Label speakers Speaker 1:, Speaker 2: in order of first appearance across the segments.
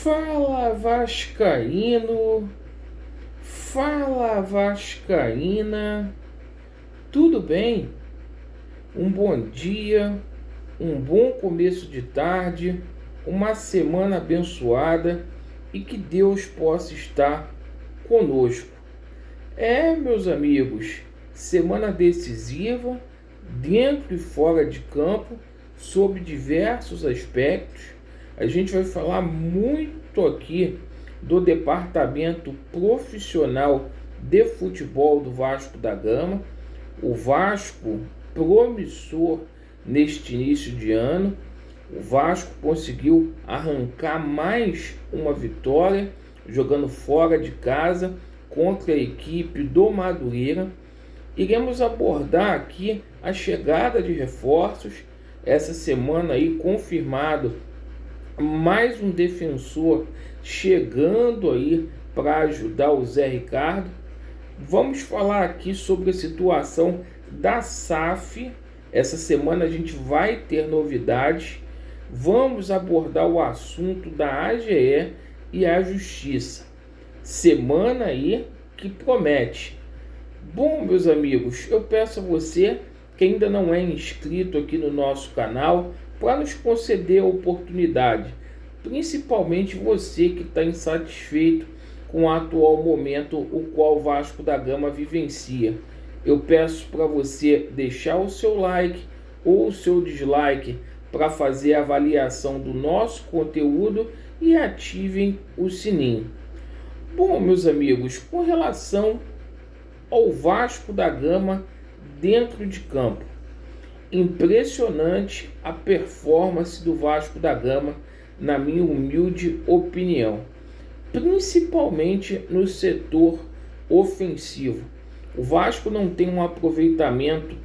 Speaker 1: Fala Vascaíno, fala Vascaína, tudo bem? Um bom dia, um bom começo de tarde, uma semana abençoada e que Deus possa estar conosco. Meus amigos, semana decisiva, dentro e fora de campo, sob diversos aspectos. A gente vai falar muito aqui do departamento profissional de futebol do Vasco da Gama. O Vasco promissor neste início de ano. O Vasco conseguiu arrancar mais uma vitória, jogando fora de casa contra a equipe do Madureira. Iremos abordar aqui a chegada de reforços. Essa semana aí confirmado mais um defensor chegando aí para ajudar o Zé Ricardo. Vamos falar aqui sobre a situação da SAF. Essa semana a gente vai ter novidades. Vamos abordar o assunto da AGE e a Justiça. Semana aí que promete. Bom, meus amigos, eu peço a você que ainda não é inscrito aqui no nosso canal para nos conceder a oportunidade, principalmente você que está insatisfeito com o atual momento o qual o Vasco da Gama vivencia. Eu peço para você deixar o seu like ou o seu dislike para fazer a avaliação do nosso conteúdo e ativem o sininho. Bom, meus amigos, com relação ao Vasco da Gama dentro de campo, impressionante a performance do Vasco da Gama, na minha humilde opinião, principalmente no setor ofensivo. O Vasco não tem um aproveitamento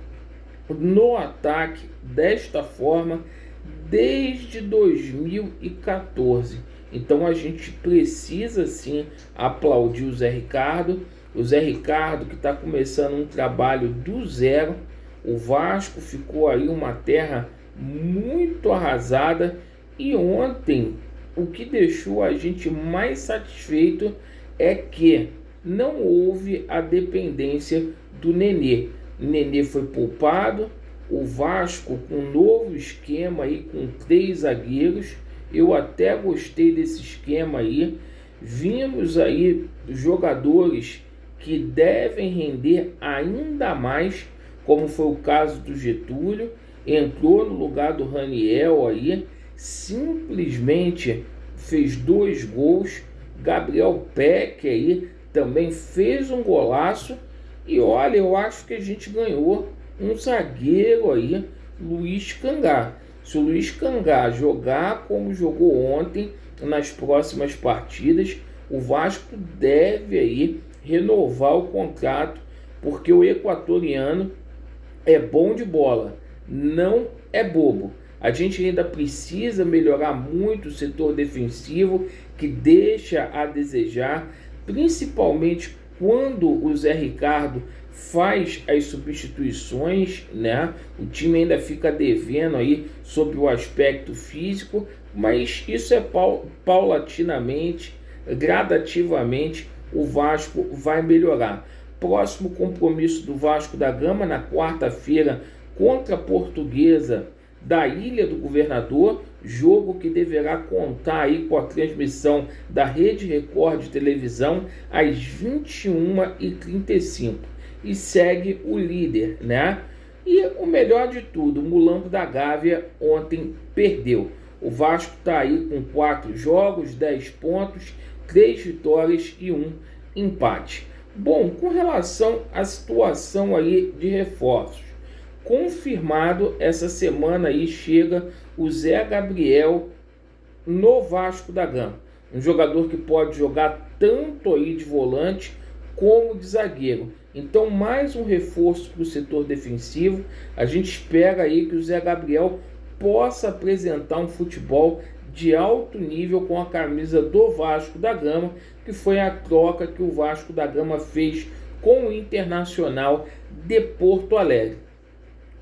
Speaker 1: no ataque desta forma desde 2014. Então a gente precisa sim aplaudir o Zé Ricardo. O Zé Ricardo que está começando um trabalho do zero. O Vasco ficou aí uma terra muito arrasada e ontem o que deixou a gente mais satisfeito é que não houve a dependência do Nenê. O Nenê foi poupado, o Vasco com um novo esquema aí com 3 zagueiros. Eu até gostei desse esquema aí. Vimos aí jogadores que devem render ainda mais, como foi o caso do Getúlio, entrou no lugar do Raniel aí, simplesmente fez 2 gols. Gabriel Peck aí também fez um golaço. E olha, eu acho que a gente ganhou um zagueiro aí, Luiz Cangá. Se o Luiz Cangá jogar como jogou ontem, nas próximas partidas, o Vasco deve aí renovar o contrato, porque o equatoriano é bom de bola, não é bobo. A gente ainda precisa melhorar muito o setor defensivo, que deixa a desejar, principalmente quando o Zé Ricardo faz as substituições, né? O time ainda fica devendo aí sobre o aspecto físico, mas isso é paulatinamente, gradativamente, o Vasco vai melhorar. Próximo compromisso do Vasco da Gama na quarta-feira contra a Portuguesa da Ilha do Governador, jogo que deverá contar aí com a transmissão da Rede Record de televisão às 21h35. E segue o líder, né? E o melhor de tudo, o Mulambo da Gávea ontem perdeu. O Vasco está aí com 4 jogos, 10 pontos, 3 vitórias e 1 empate. Bom, com relação à situação aí de reforços, confirmado essa semana aí chega o Zé Gabriel no Vasco da Gama. Um jogador que pode jogar tanto aí de volante como de zagueiro. Então mais um reforço para o setor defensivo. A gente espera aí que o Zé Gabriel possa apresentar um futebol de alto nível com a camisa do Vasco da Gama, que foi a troca que o Vasco da Gama fez com o Internacional de Porto Alegre.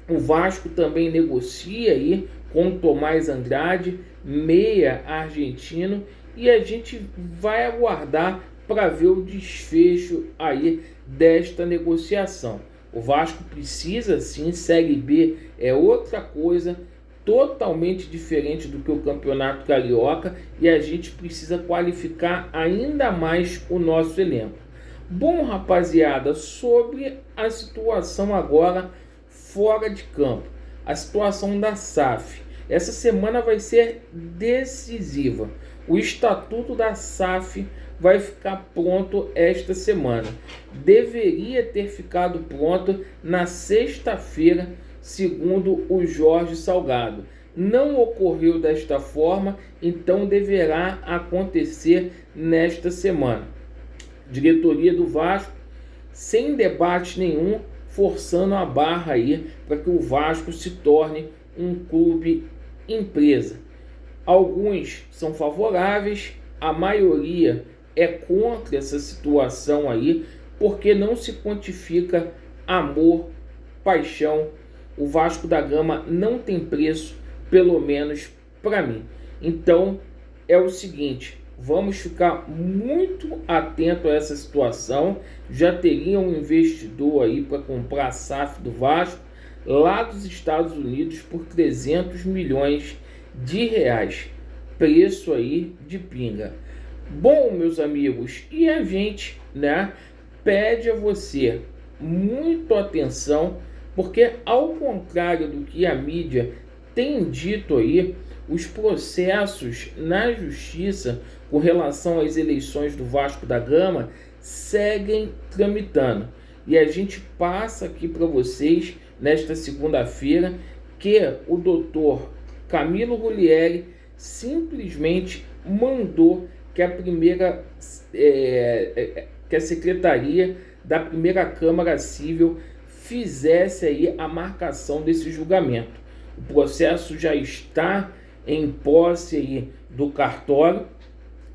Speaker 1: O Vasco também negocia aí com Tomás Andrade, meia argentino, e a gente vai aguardar para ver o desfecho aí desta negociação. O Vasco precisa sim, Série B é outra coisa, totalmente diferente do que o Campeonato Carioca, e a gente precisa qualificar ainda mais o nosso elenco. Bom, rapaziada, sobre a situação agora fora de campo, a situação da SAF. Essa semana vai ser decisiva. O estatuto da SAF vai ficar pronto esta semana. Deveria ter ficado pronto na sexta-feira, segundo o Jorge Salgado. Não ocorreu desta forma, então deverá acontecer nesta semana. Diretoria do Vasco, sem debate nenhum, forçando a barra aí para que o Vasco se torne um clube empresa. Alguns são favoráveis, a maioria é contra essa situação aí, porque não se quantifica amor, paixão. O Vasco da Gama não tem preço, pelo menos para mim. Então é o seguinte, vamos ficar muito atento a essa situação. Já teria um investidor aí para comprar a SAF do Vasco lá dos Estados Unidos por 300 milhões de reais. Preço aí de pinga. Bom, meus amigos, e a gente, pede a você muito atenção, porque ao contrário do que a mídia tem dito aí, os processos na justiça com relação às eleições do Vasco da Gama seguem tramitando. E a gente passa aqui para vocês, nesta segunda-feira, que o doutor Camilo Rulieri simplesmente mandou que a secretaria da primeira Câmara Civil fizesse aí a marcação desse julgamento. O processo já está em posse aí do cartório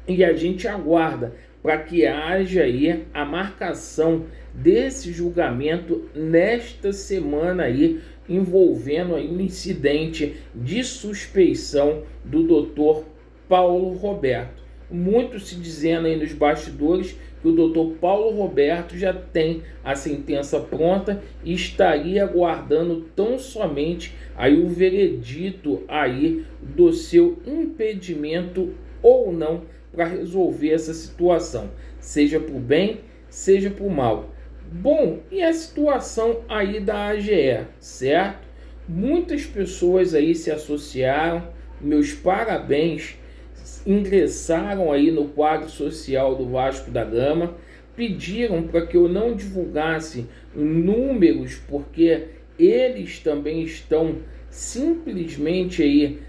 Speaker 1: e a gente aguarda para que haja aí a marcação desse julgamento nesta semana aí, envolvendo aí um incidente de suspeição do Dr. Paulo Roberto. Muito se dizendo aí nos bastidores que o Dr. Paulo Roberto já tem a sentença pronta e estaria aguardando tão somente aí o veredito aí do seu impedimento ou não para resolver essa situação, seja para o bem, seja para o mal. Bom, e a situação aí da AGE, certo? Muitas pessoas aí se associaram, meus parabéns, ingressaram aí no quadro social do Vasco da Gama, pediram para que eu não divulgasse números, porque eles também estão simplesmente aí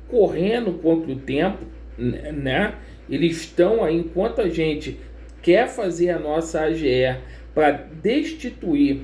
Speaker 1: correndo contra o tempo, né? Eles estão aí, enquanto a gente quer fazer a nossa AGE para destituir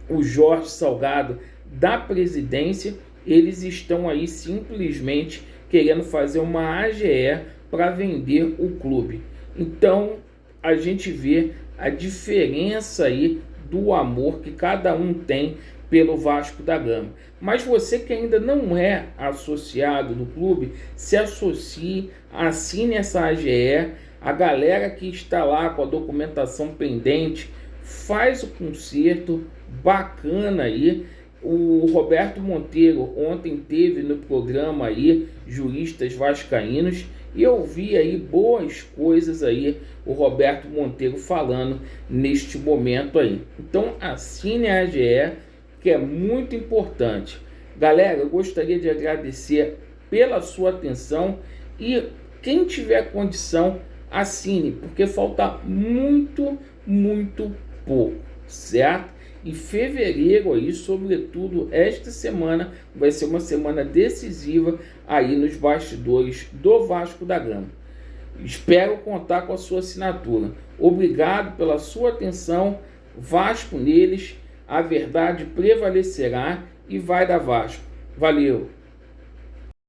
Speaker 1: o Jorge Salgado da presidência, eles estão aí simplesmente querendo fazer uma AGE para vender o clube. Então a gente vê a diferença aí do amor que cada um tem pelo Vasco da Gama. Mas você que ainda não é associado do clube, se associe, assine essa AGE. A galera que está lá com a documentação pendente, faz o conserto bacana aí. O Roberto Monteiro ontem teve no programa aí Juristas Vascaínos e eu vi aí boas coisas aí o Roberto Monteiro falando neste momento aí. Então assine a AGE, que é muito importante. Galera, eu gostaria de agradecer pela sua atenção e quem tiver condição, assine, porque falta muito pouco, certo? Em fevereiro aí, sobretudo esta semana, vai ser uma semana decisiva aí nos bastidores do Vasco da Gama. Espero contar com a sua assinatura. Obrigado pela sua atenção. Vasco neles, a verdade prevalecerá e vai dar Vasco. Valeu!